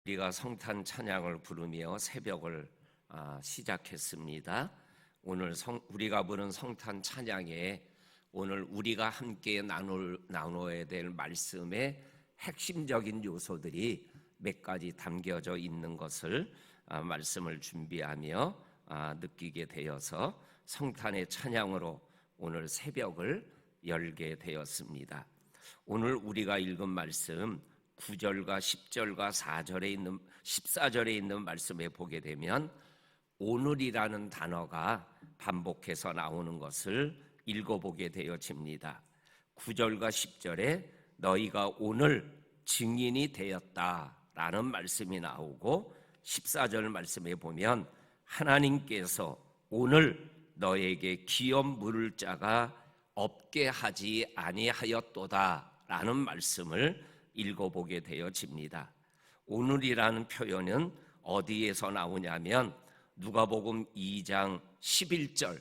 우리가 성탄 찬양을 부르며 새벽을 시작했습니다. 오늘 우리가 부른 성탄 찬양에 오늘 우리가 함께 나눠야 될 말씀의 핵심적인 요소들이 몇 가지 담겨져 있는 것을 말씀을 준비하며 느끼게 되어서 성탄의 찬양으로 오늘 새벽을 열게 되었습니다. 오늘 우리가 읽은 말씀 9절과 10절과 14절에 있는 말씀에 보게 되면 오늘이라는 단어가 반복해서 나오는 것을 읽어보게 되어집니다. 9절과 10절에 너희가 오늘 증인이 되었다라는 말씀이 나오고 14절 말씀에 보면 하나님께서 오늘 너에게 기업 물을 자가 없게 하지 아니하였도다라는 말씀을 읽어보게 되어집니다. 오늘이라는 표현은 어디에서 나오냐면 누가복음 2장 11절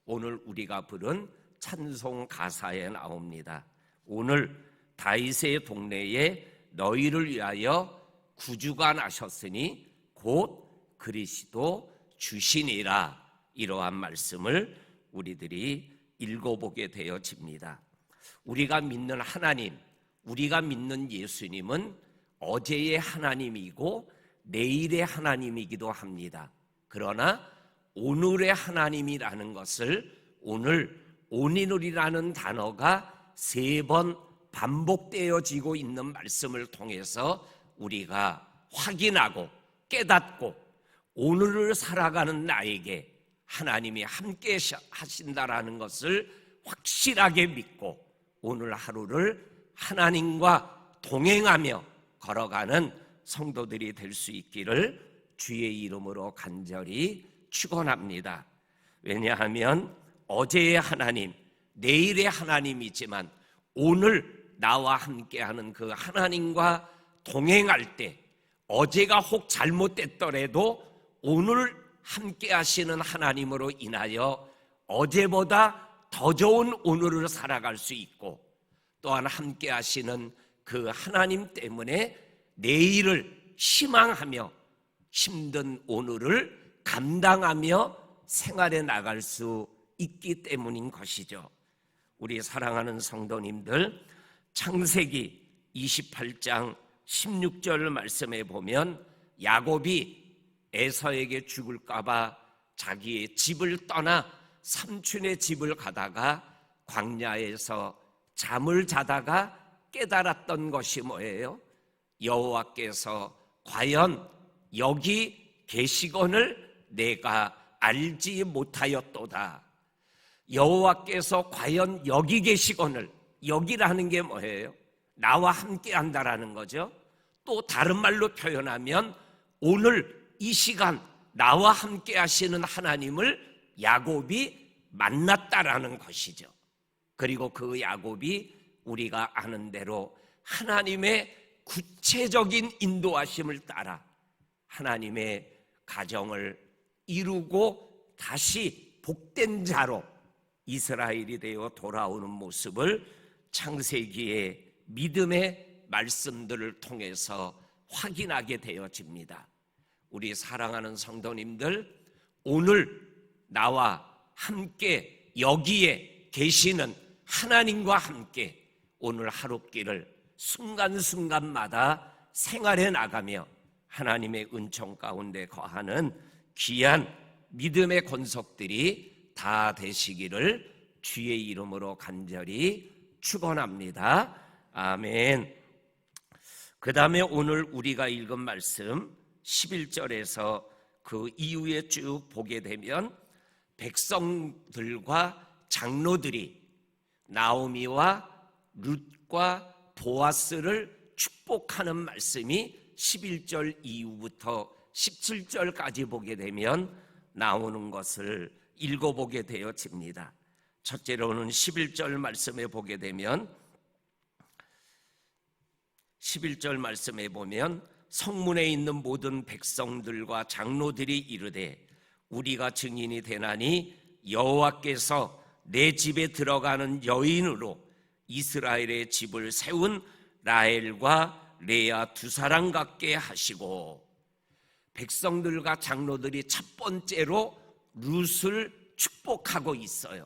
오늘 우리가 부른 찬송 가사에 나옵니다. 오늘 다윗의 동네에 너희를 위하여 구주가 나셨으니 곧 그리스도 주시니라. 이러한 말씀을 우리들이 읽어보게 되어집니다. 우리가 믿는 하나님, 우리가 믿는 예수님은 어제의 하나님이고 내일의 하나님이기도 합니다. 그러나 오늘의 하나님이라는 것을 오늘 오늘이라는 단어가 3번 반복되어지고 있는 말씀을 통해서 우리가 확인하고 깨닫고 오늘을 살아가는 나에게 하나님이 함께 하신다라는 것을 확실하게 믿고 오늘 하루를 하나님과 동행하며 걸어가는 성도들이 될 수 있기를 주의 이름으로 간절히 축원합니다. 왜냐하면 어제의 하나님, 내일의 하나님이지만 오늘 나와 함께하는 그 하나님과 동행할 때 어제가 혹 잘못됐더라도 오늘 함께하시는 하나님으로 인하여 어제보다 더 좋은 오늘을 살아갈 수 있고 또한 함께 하시는 그 하나님 때문에 내일을 희망하며 힘든 오늘을 감당하며 생활해 나갈 수 있기 때문인 것이죠. 우리 사랑하는 성도님들, 창세기 28장 16절 말씀에 보면 야곱이 에서에게 죽을까 봐 자기의 집을 떠나 삼촌의 집을 가다가 광야에서 잠을 자다가 깨달았던 것이 뭐예요? 여호와께서 과연 여기 계시거늘 내가 알지 못하였도다. 여호와께서 과연 여기 계시거늘, 여기라는 게 뭐예요? 나와 함께 한다라는 거죠. 또 다른 말로 표현하면 오늘 이 시간 나와 함께 하시는 하나님을 야곱이 만났다라는 것이죠. 그리고 그 야곱이 우리가 아는 대로 하나님의 구체적인 인도하심을 따라 하나님의 가정을 이루고 다시 복된 자로 이스라엘이 되어 돌아오는 모습을 창세기의 믿음의 말씀들을 통해서 확인하게 되어집니다. 우리 사랑하는 성도님들, 오늘 나와 함께 여기에 계시는 하나님과 함께 오늘 하루길을 순간순간마다 생활해 나가며 하나님의 은총 가운데 거하는 귀한 믿음의 권속들이 다 되시기를 주의 이름으로 간절히 축원합니다. 아멘. 그 다음에 오늘 우리가 읽은 말씀 11절에서 그 이후에 쭉 보게 되면 백성들과 장로들이 나오미와 룻과 보아스를 축복하는 말씀이 11절 이후부터 17절까지 보게 되면 나오는 것을 읽어보게 되어집니다. 첫째로는 11절 말씀에 보게 되면 11절 말씀에 보면 성문에 있는 모든 백성들과 장로들이 이르되 우리가 증인이 되나니 여호와께서 내 집에 들어가는 여인으로 이스라엘의 집을 세운 라헬과 레아 두 사람 같게 하시고, 백성들과 장로들이 첫 번째로 룻을 축복하고 있어요.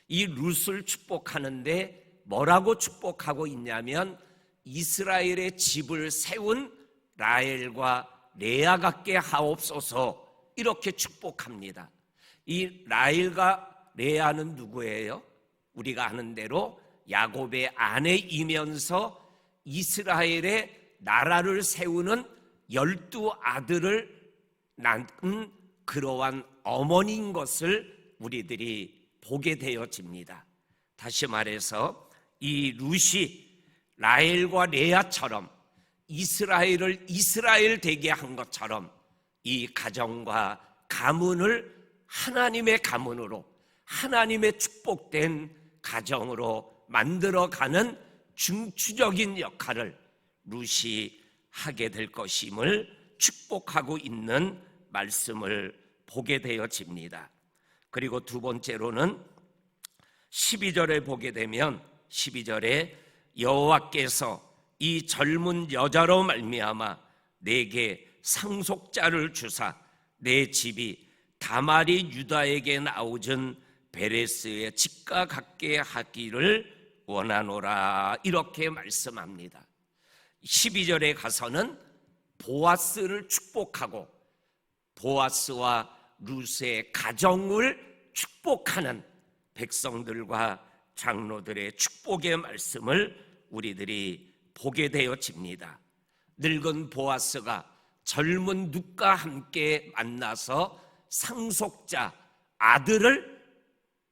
이 룻을 축복하는데 뭐라고 축복하고 있냐면, 이스라엘의 집을 세운 라헬과 레아 같게 하옵소서, 이렇게 축복합니다. 이 라헬과 레아는 누구예요? 우리가 아는 대로 야곱의 아내이면서 이스라엘의 나라를 세우는 12아들을 낳은 그러한 어머니인 것을 우리들이 보게 되어집니다. 다시 말해서 이 룻이 라헬과 레아처럼 이스라엘을 이스라엘 되게 한 것처럼 이 가정과 가문을 하나님의 가문으로, 하나님의 축복된 가정으로 만들어가는 중추적인 역할을 룻이 하게 될 것임을 축복하고 있는 말씀을 보게 되어집니다. 그리고 두 번째로는 12절에 보게 되면 12절에 여호와께서 이 젊은 여자로 말미암아 내게 상속자를 주사 내 집이 다말이 유다에게 나오준 베레스의 집과 같게 하기를 원하노라, 이렇게 말씀합니다. 12절에 가서는 보아스를 축복하고 보아스와 룻의 가정을 축복하는 백성들과 장로들의 축복의 말씀을 우리들이 보게 되어집니다. 늙은 보아스가 젊은 룻과 함께 만나서 상속자 아들을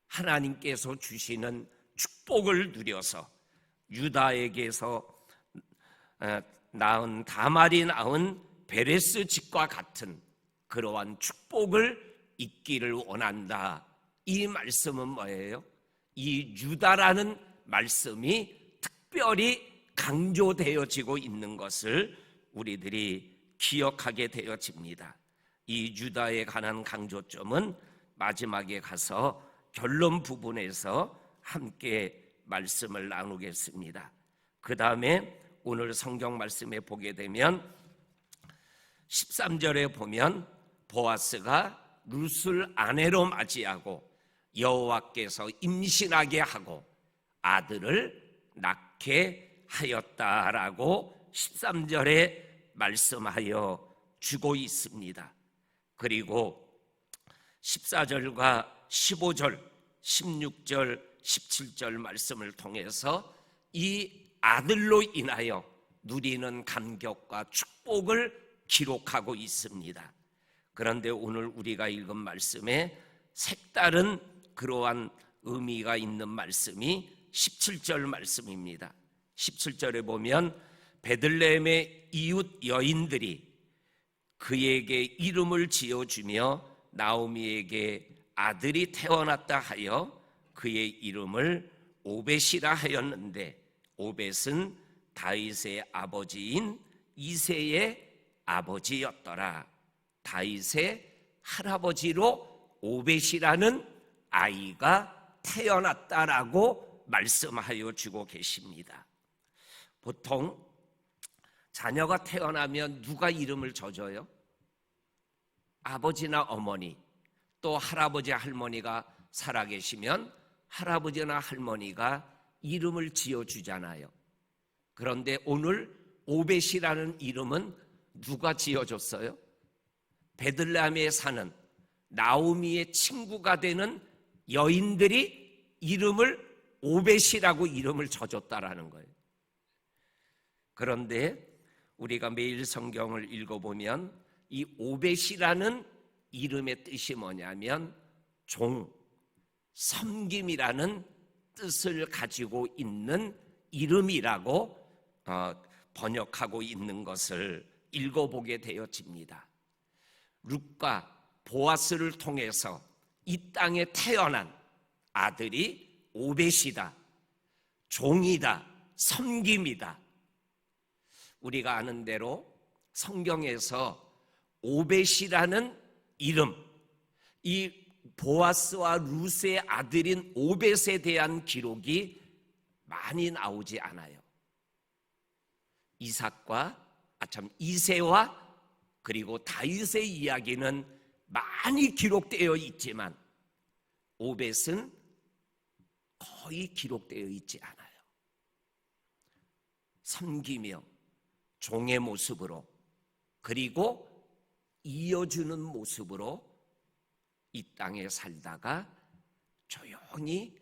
하나님께서 주시는 축복을 누려서 유다에게서 낳은 다말이 낳은 베레스 집과 같은 그러한 축복을 있기를 원한다. 이 말씀은 뭐예요? 이 유다라는 말씀이 특별히 강조되어지고 있는 것을 우리들이 기억하게 되어집니다. 이 유다에 관한 강조점은 마지막에 가서 결론 부분에서 함께 말씀을 나누겠습니다. 그 다음에 오늘 성경 말씀에 보게 되면 13절에 보면 보아스가 룻을 아내로 맞이하고 여호와께서 임신하게 하고 아들을 낳게 하였다라고 13절에 말씀하여 주고 있습니다. 그리고 14절과 15절, 16절, 17절 말씀을 통해서 이 아들로 인하여 누리는 감격과 축복을 기록하고 있습니다. 그런데 오늘 우리가 읽은 말씀에 색다른 그러한 의미가 있는 말씀이 17절 말씀입니다. 17절에 보면 베들레헴의 이웃 여인들이 그에게 이름을 지어주며 나오미에게 아들이 태어났다 하여 그의 이름을 오벳이라 하였는데, 오벳은 다윗의 아버지인 이새의 아버지였더라. 다윗의 할아버지로 오벳이라는 아이가 태어났다라고 말씀하여 주고 계십니다. 보통 자녀가 태어나면 누가 이름을 져줘요? 아버지나 어머니, 또 할아버지 할머니가 살아계시면 할아버지나 할머니가 이름을 지어주잖아요. 그런데 오늘 오벳이라는 이름은 누가 지어줬어요? 베들레헴에 사는 나오미의 친구가 되는 여인들이 이름을 오벳이라고 이름을 져줬다라는 거예요. 그런데 우리가 매일 성경을 읽어보면 이 오벳이라는 이름의 뜻이 뭐냐면 종, 섬김이라는 뜻을 가지고 있는 이름이라고 번역하고 있는 것을 읽어보게 되어집니다. 룻과 보아스를 통해서 이 땅에 태어난 아들이 오벳이다, 종이다, 섬김이다. 우리가 아는 대로 성경에서 오벳이라는 이름, 이 보아스와 룻의 아들인 오벳에 대한 기록이 많이 나오지 않아요. 이새와 그리고 다윗의 이야기는 많이 기록되어 있지만 오벳은 거의 기록되어 있지 않아요. 섬기며 종의 모습으로 그리고 이어주는 모습으로 이 땅에 살다가 조용히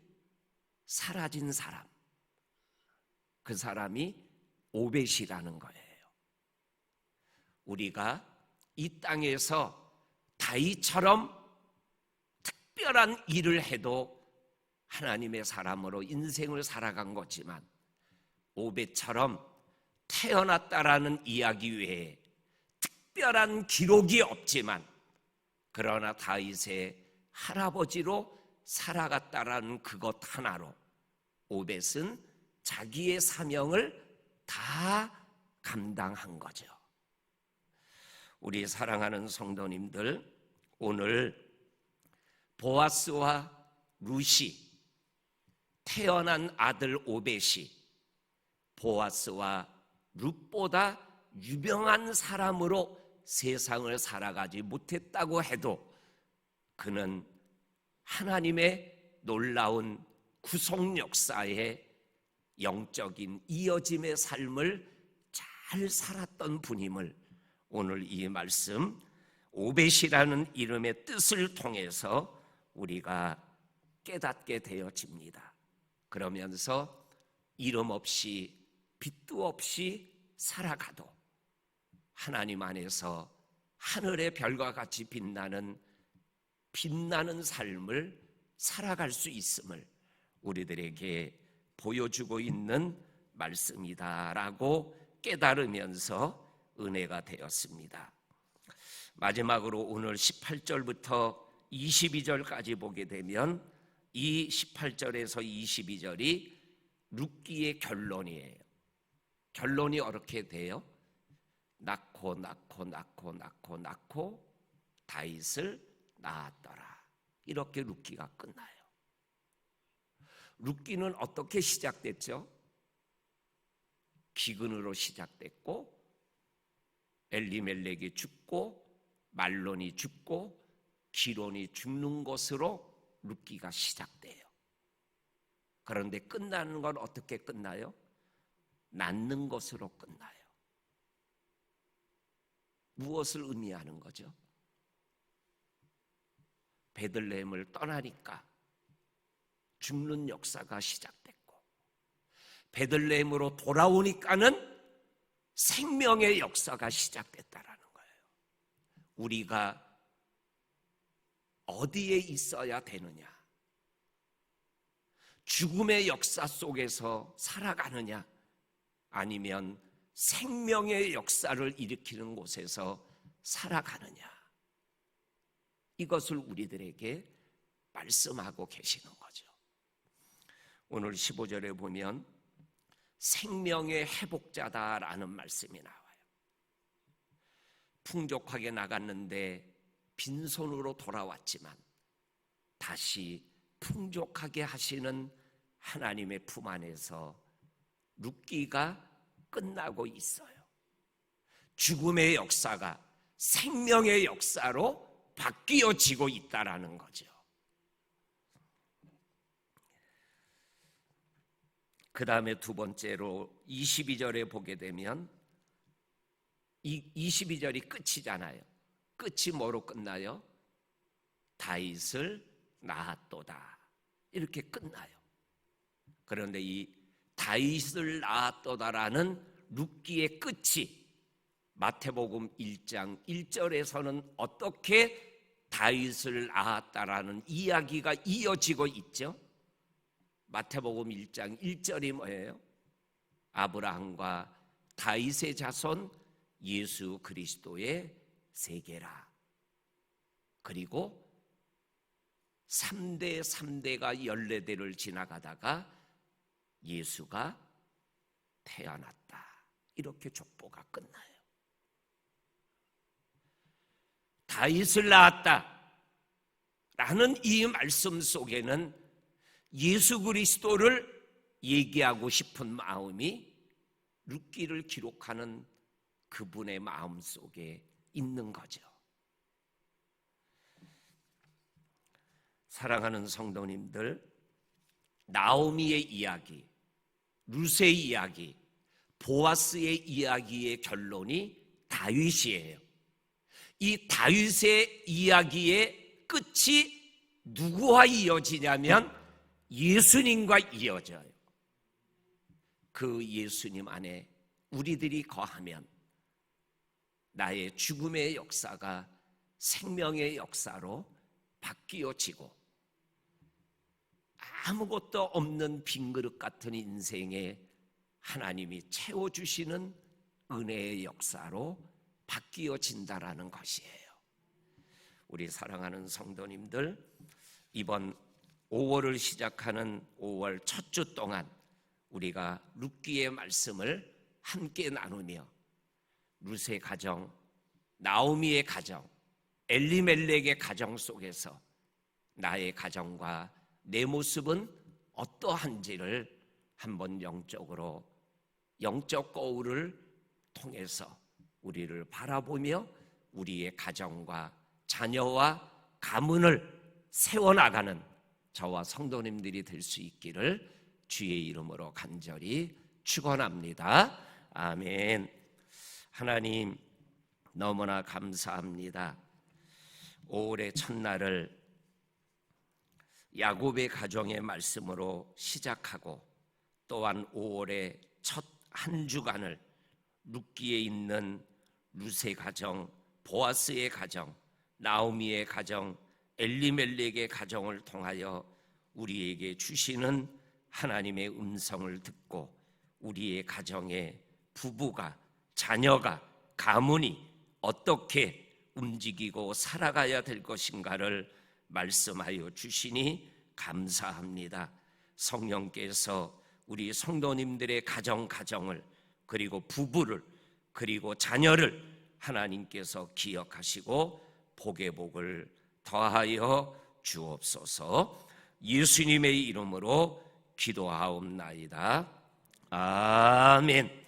사라진 사람, 그 사람이 오벳이라는 거예요. 우리가 이 땅에서 다윗처럼 특별한 일을 해도 하나님의 사람으로 인생을 살아간 거지만 오벳처럼 태어났다라는 이야기 외에 특별한 기록이 없지만 그러나 다윗의 할아버지로 살아갔다라는 그것 하나로 오벳은 자기의 사명을 다 감당한 거죠. 우리 사랑하는 성도님들, 오늘 보아스와 룻이 태어난 아들 오벳이 보아스와 룻보다 유명한 사람으로 세상을 살아가지 못했다고 해도 그는 하나님의 놀라운 구속 역사의 영적인 이어짐의 삶을 잘 살았던 분임을 오늘 이 말씀 오벳이라는 이름의 뜻을 통해서 우리가 깨닫게 되어집니다. 그러면서 이름 없이 빛도 없이 살아가도 하나님 안에서 하늘의 별과 같이 빛나는 삶을 살아갈 수 있음을 우리들에게 보여주고 있는 말씀이다라고 깨달으면서 은혜가 되었습니다. 마지막으로 오늘 18절부터 22절까지 보게 되면 이 18절에서 22절이 룻기의 결론이에요. 결론이 어떻게 돼요? 낳고 다윗을 낳았더라. 이렇게 룻기가 끝나요. 룻기는 어떻게 시작됐죠? 기근으로 시작됐고 엘리멜렉이 죽고 말론이 죽고 기론이 죽는 것으로 룻기가 시작돼요. 그런데 끝나는 건 어떻게 끝나요? 낳는 것으로 끝나요. 무엇을 의미하는 거죠? 베들레헴을 떠나니까 죽는 역사가 시작됐고 베들레헴으로 돌아오니까는 생명의 역사가 시작됐다라는 거예요. 우리가 어디에 있어야 되느냐? 죽음의 역사 속에서 살아가느냐? 아니면 생명의 역사를 일으키는 곳에서 살아가느냐? 이것을 우리들에게 말씀하고 계시는 거죠. 오늘 15절에 보면 생명의 회복자다라는 말씀이 나와요. 풍족하게 나갔는데 빈손으로 돌아왔지만 다시 풍족하게 하시는 하나님의 품 안에서 룻기가 끝나고 있어요. 죽음의 역사가 생명의 역사로 바뀌어지고 있다라는 거죠. 그 다음에 두 번째로 22절에 보게 되면 이 22절이 끝이잖아요. 끝이 뭐로 끝나요? 다윗을 낳았도다. 이렇게 끝나요. 그런데 이 다윗을 낳았도다라는 룻기의 끝이 마태복음 1장 1절에서는 어떻게 다윗을 낳았다라는 이야기가 이어지고 있죠. 마태복음 1장 1절이 뭐예요? 아브라함과 다윗의 자손 예수 그리스도의 세계라. 그리고 3대가 14대를 지나가다가 예수가 태어났다. 이렇게 족보가 끝나요. 다윗을 낳았다 라는 이 말씀 속에는 예수 그리스도를 얘기하고 싶은 마음이 룻기를 기록하는 그분의 마음 속에 있는 거죠. 사랑하는 성도님들, 나오미의 이야기, 룻의 이야기, 보아스의 이야기의 결론이 다윗이에요. 이 다윗의 이야기의 끝이 누구와 이어지냐면 예수님과 이어져요. 그 예수님 안에 우리들이 거하면 나의 죽음의 역사가 생명의 역사로 바뀌어지고 아무것도 없는 빈 그릇 같은 인생에 하나님이 채워주시는 은혜의 역사로 바뀌어진다라는 것이에요. 우리 사랑하는 성도님들, 이번 5월을 시작하는 5월 첫 주 동안 우리가 룻기의 말씀을 함께 나누며 룻의 가정, 나오미의 가정, 엘리멜렉의 가정 속에서 나의 가정과 내 모습은 어떠한지를 한번 영적 거울을 통해서 우리를 바라보며 우리의 가정과 자녀와 가문을 세워나가는 저와 성도님들이 될 수 있기를 주의 이름으로 간절히 축원합니다. 아멘. 하나님 너무나 감사합니다. 5월의 첫날을 야곱의 가정의 말씀으로 시작하고 또한 5월의 첫 한 주간을 룻기에 있는 룻의 가정, 보아스의 가정, 나오미의 가정, 엘리멜렉의 가정을 통하여 우리에게 주시는 하나님의 음성을 듣고 우리의 가정에 부부가, 자녀가, 가문이 어떻게 움직이고 살아가야 될 것인가를 말씀하여 주시니 감사합니다. 성령께서 우리 성도님들의 가정을 그리고 부부를 그리고 자녀를 하나님께서 기억하시고 복의 복을 더하여 주옵소서. 예수님의 이름으로 기도하옵나이다. 아멘.